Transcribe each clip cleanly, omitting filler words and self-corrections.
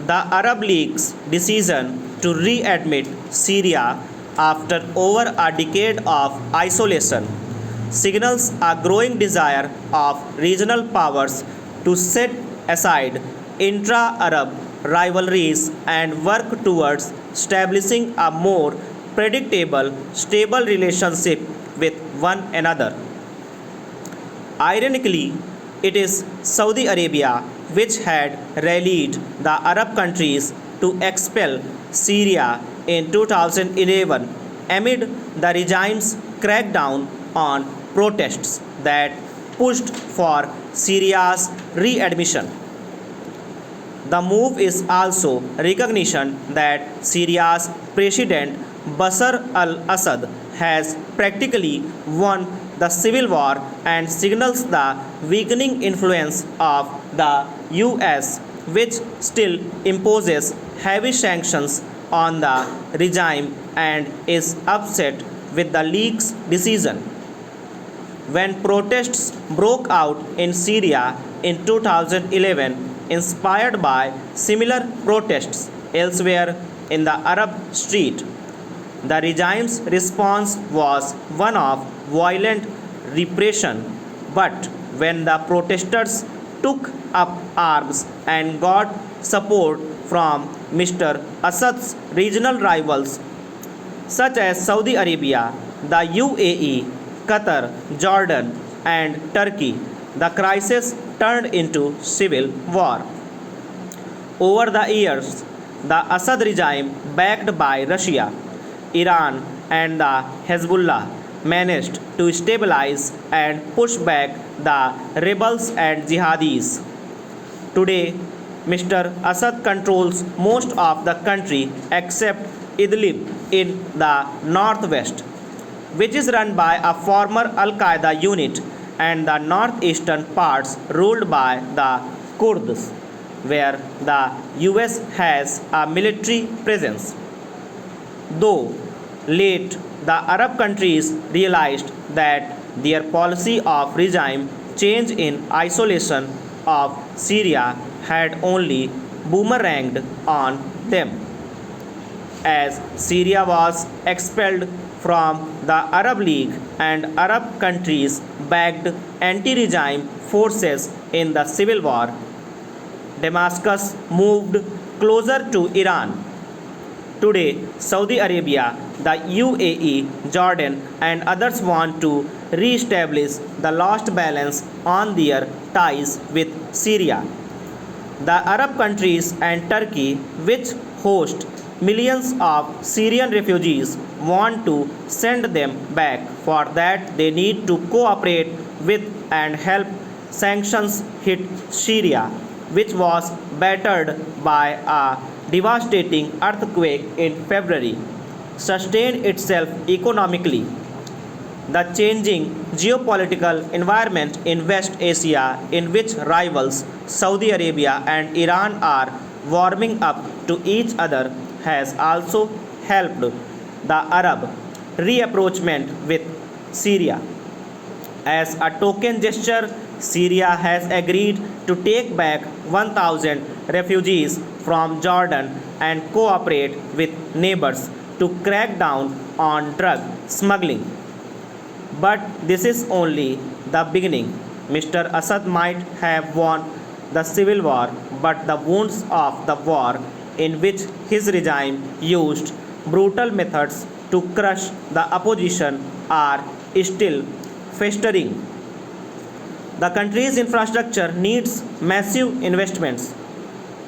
The Arab League's decision to readmit Syria after over a decade of isolation signals a growing desire of regional powers to set aside intra-Arab rivalries and work towards establishing a more predictable, stable relationship with one another. Ironically, it is Saudi Arabia which had rallied the Arab countries to expel Syria in 2011 amid the regime's crackdown on protests that pushed for Syria's readmission. The move is also recognition that Syria's President Bashar al-Assad has practically won the civil war and signals the weakening influence of the US, which still imposes heavy sanctions on the regime and is upset with the League's decision. When protests broke out in Syria in 2011, inspired by similar protests elsewhere in the Arab street, the regime's response was one of violent repression. But when the protesters took up arms and got support from Mr. Assad's regional rivals such as Saudi Arabia, the UAE, Qatar, Jordan, and Turkey, the crisis turned into civil war. Over the years, the Assad regime, backed by Russia, Iran, and the Hezbollah, managed to stabilize and push back the rebels and jihadis. Today, Mr. Assad controls most of the country except Idlib in the northwest, which is run by a former Al Qaeda unit, and the northeastern parts ruled by the Kurds, where the US has a military presence. Though late, the Arab countries realized that their policy of regime change in isolation of Syria had only boomeranged on them. As Syria was expelled from the Arab League and Arab countries backed anti-regime forces in the civil war, Damascus moved closer to Iran. Today, Saudi Arabia, the UAE, Jordan, and others want to re-establish the lost balance on their ties with Syria. The Arab countries and Turkey, which host millions of Syrian refugees, want to send them back. For that, they need to cooperate with and help sanctions hit Syria, which was battered by a devastating earthquake in February, sustain itself economically. The changing geopolitical environment in West Asia, in which rivals Saudi Arabia and Iran are warming up to each other, has also helped the Arab reapproachment with Syria. As a token gesture, Syria has agreed to take back 1,000 refugees from Jordan and cooperate with neighbors to crack down on drug smuggling. But this is only the beginning. Mr. Assad might have won the civil war, but the wounds of the war, in which his regime used brutal methods to crush the opposition, are still festering. The country's infrastructure needs massive investments.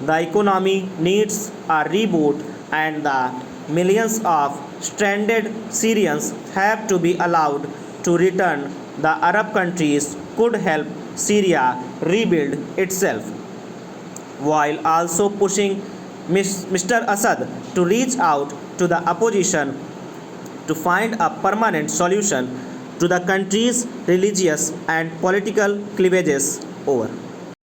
The economy needs a reboot, and the millions of stranded Syrians have to be allowed to return. The Arab countries could help Syria rebuild itself, while also pushing Mr. Assad to reach out to the opposition to find a permanent solution to the country's religious and political cleavages. Over.